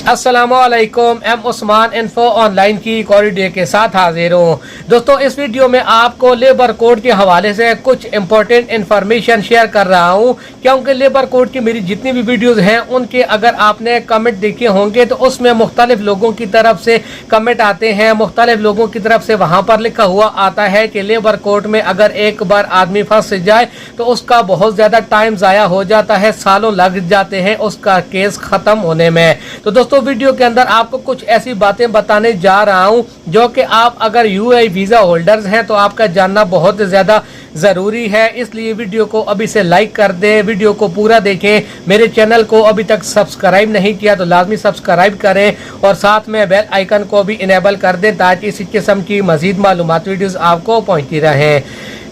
अस्सलामुअलैकुम, M Usman info online की एक और वीडियो के साथ हाजिर हूँ। दोस्तों, इस वीडियो में आपको लेबर कोड के हवाले से कुछ इंपॉर्टेंट इन्फॉर्मेशन शेयर कर रहा हूँ, क्योंकि लेबर कोड की मेरी जितनी भी वीडियोस हैं उनके अगर आपने कमेंट देखे होंगे तो उसमें मुख्तलिफ लोगों की तरफ से कमेंट आते हैं। मुख्तलिफ लोगों की तरफ से वहाँ पर लिखा हुआ आता है कि लेबर कोड में अगर एक बार आदमी फंस जाए तो उसका बहुत ज़्यादा टाइम ज़ाया हो जाता है, सालों लग जाते हैं उसका केस ख़त्म होने में। तो दोस्तों, वीडियो के अंदर आपको कुछ ऐसी बातें बताने जा रहा हूं जो कि आप अगर यूएई वीज़ा होल्डर्स हैं तो आपका जानना बहुत ज़्यादा ज़रूरी है। इसलिए वीडियो को अभी से लाइक कर दें, वीडियो को पूरा देखें। मेरे चैनल को अभी तक सब्सक्राइब नहीं किया तो लाजमी सब्सक्राइब करें और साथ में बेल आइकन को भी इनेबल कर दें ताकि इसी किस्म की मज़ीद मालूमाती वीडियोज़ आपको पहुँचती रहें।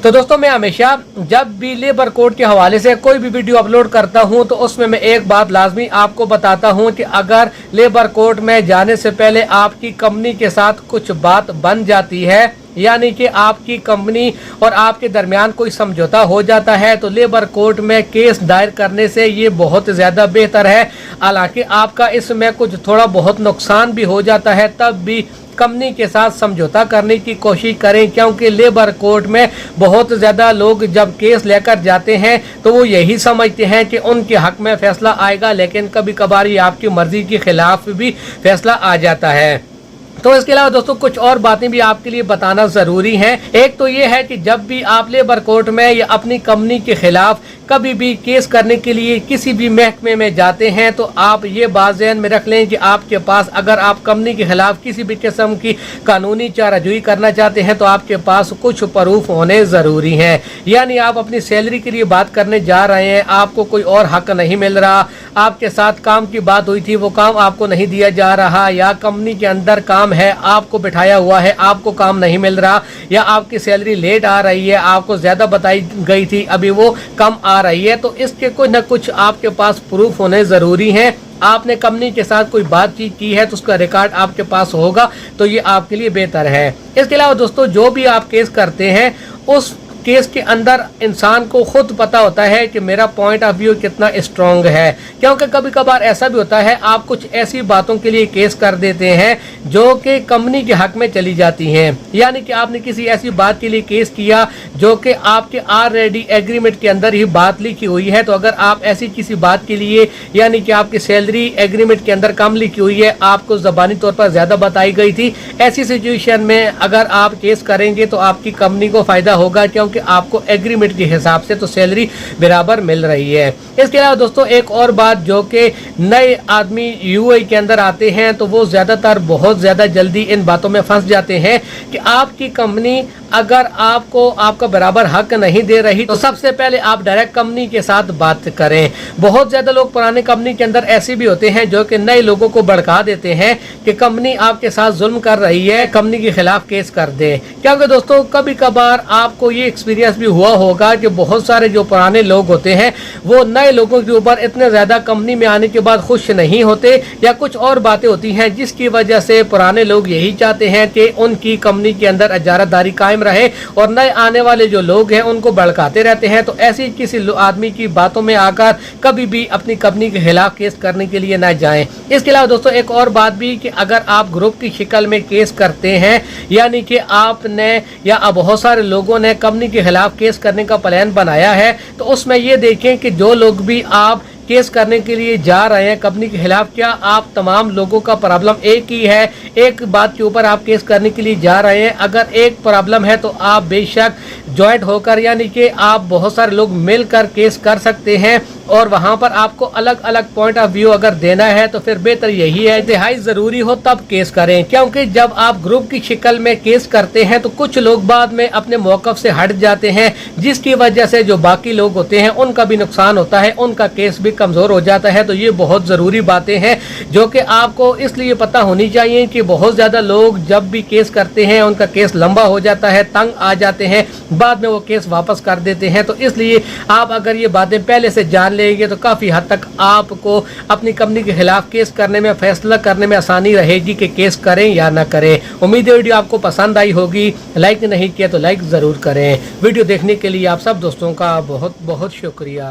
तो दोस्तों, मैं हमेशा जब भी लेबर कोड के हवाले से कोई भी वीडियो अपलोड करता हूं तो उसमें मैं एक बात लाजमी आपको बताता हूं कि अगर लेबर कोड में जाने से पहले आपकी कंपनी के साथ कुछ बात बन जाती है, यानी कि आपकी कंपनी और आपके दरमियान कोई समझौता हो जाता है, तो लेबर कोर्ट में केस दायर करने से ये बहुत ज़्यादा बेहतर है। हालांकि आपका इसमें कुछ थोड़ा बहुत नुकसान भी हो जाता है, तब भी कंपनी के साथ समझौता करने की कोशिश करें, क्योंकि लेबर कोर्ट में बहुत ज़्यादा लोग जब केस लेकर जाते हैं तो वो यही समझते हैं कि उनके हक में फ़ैसला आएगा, लेकिन कभी कभार ये आपकी मर्ज़ी के ख़िलाफ़ भी फ़ैसला आ जाता है। तो इसके अलावा दोस्तों, कुछ और बातें भी आपके लिए बताना ज़रूरी हैं। एक तो ये है कि जब भी आप लेबर कोर्ट में या अपनी कंपनी के ख़िलाफ़ कभी भी केस करने के लिए किसी भी महकमे में जाते हैं तो आप ये बात ज़हन में रख लें कि आपके पास अगर आप कंपनी के ख़िलाफ़ किसी भी किस्म की कानूनी चाराजोई करना चाहते हैं तो आपके पास कुछ प्रूफ होने ज़रूरी हैं। यानी आप अपनी सैलरी के लिए बात करने जा रहे हैं, आपको कोई और हक नहीं मिल रहा, आपके साथ काम की बात हुई थी वो काम आपको नहीं दिया जा रहा, या कंपनी के अंदर काम है आपको बिठाया हुआ है आपको काम नहीं मिल रहा, या आपकी सैलरी लेट आ रही है, आपको ज़्यादा बताई गई थी अभी वो कम आ रही है, तो इसके कुछ न कुछ आपके पास प्रूफ होने ज़रूरी हैं। आपने कंपनी के साथ कोई बातचीत की है तो उसका रिकॉर्ड आपके पास होगा, तो ये आपके लिए बेहतर है। इसके अलावा दोस्तों, जो भी आप केस करते हैं उस केस के अंदर इंसान को खुद पता होता है कि मेरा पॉइंट ऑफ व्यू कितना स्ट्रॉन्ग है, क्योंकि कभी कभार ऐसा भी होता है आप कुछ ऐसी बातों के लिए केस कर देते हैं जो कि कंपनी के हक में चली जाती हैं। यानी कि आपने किसी ऐसी बात के लिए केस किया जो कि आपके ऑलरेडी एग्रीमेंट के अंदर ही बात लिखी हुई है, तो अगर आप ऐसी किसी बात के लिए, यानी कि आपकी सैलरी एग्रीमेंट के अंदर कम लिखी हुई है, आपको ज़बानी तौर पर ज़्यादा बताई गई थी, ऐसी सिचुएशन में अगर आप केस करेंगे तो आपकी कंपनी को फ़ायदा होगा, क्योंकि आपको एग्रीमेंट के हिसाब से तो सैलरी बराबर मिल रही है। इसके अलावा दोस्तों, एक और बात जो कि नए आदमी यूएई के अंदर आते हैं तो वो ज़्यादातर बहुत ज़्यादा जल्दी इन बातों में फंस जाते हैं कि आपकी कंपनी अगर आपको आपका बराबर हक नहीं दे रही तो सबसे पहले आप डायरेक्ट कंपनी के साथ बात करें। बहुत ज़्यादा लोग पुराने कंपनी के अंदर ऐसे भी होते हैं जो कि नए लोगों को भड़का देते हैं कि कंपनी आपके साथ जुल्म कर रही है, कंपनी के खिलाफ केस कर दे। क्योंकि दोस्तों, कभी कभार आपको ये एक्सपीरियंस भी हुआ होगा कि बहुत सारे जो पुराने लोग होते हैं वो नए लोगों के ऊपर इतने ज़्यादा कंपनी में आने के बाद खुश नहीं होते, या कुछ और बातें होती हैं जिसकी वजह से पुराने लोग यही चाहते हैं कि उनकी कंपनी के अंदर इजारादारी कायम रहे और नए आने वाले जो लोग हैं उनको भड़काते रहते हैं। तो ऐसी किसी आदमी की बातों में आकर कभी भी अपनी कंपनी के खिलाफ केस करने के लिए ना जाएं। इसके अलावा दोस्तों, एक और बात भी कि अगर आप ग्रुप की शक्ल में केस करते हैं, यानी कि आपने या बहुत सारे लोगों ने कंपनी के खिलाफ केस करने का प्लान बनाया है, तो उसमें ये देखें कि जो लोग भी आप केस करने के लिए जा रहे हैं कंपनी के खिलाफ, क्या आप तमाम लोगों का प्रॉब्लम एक ही है, एक बात के ऊपर आप केस करने के लिए जा रहे हैं। अगर एक प्रॉब्लम है तो आप बेशक जॉइंट होकर, यानी कि आप बहुत सारे लोग मिलकर केस कर सकते हैं, और वहां पर आपको अलग अलग पॉइंट ऑफ व्यू अगर देना है तो फिर बेहतर यही है, इंतहाई ज़रूरी हो तब केस करें। क्योंकि जब आप ग्रुप की शक्ल में केस करते हैं तो कुछ लोग बाद में अपने मौक़िफ़ से हट जाते हैं, जिसकी वजह से जो बाकी लोग होते हैं उनका भी नुकसान होता है, उनका केस भी कमज़ोर हो जाता है। तो ये बहुत ज़रूरी बातें हैं जो कि आपको इसलिए पता होनी चाहिए कि बहुत ज़्यादा लोग जब भी केस करते हैं उनका केस लंबा हो जाता है, तंग आ जाते हैं, बाद में वो केस वापस कर देते हैं। तो इसलिए आप अगर ये बातें पहले से जान लेंगे तो काफ़ी हद तक आपको अपनी कंपनी के खिलाफ केस करने में, फैसला करने में आसानी रहेगी कि केस करें या ना करें। उम्मीद है वीडियो आपको पसंद आई होगी। लाइक नहीं किया तो लाइक ज़रूर करें। वीडियो देखने के लिए आप सब दोस्तों का बहुत बहुत शुक्रिया।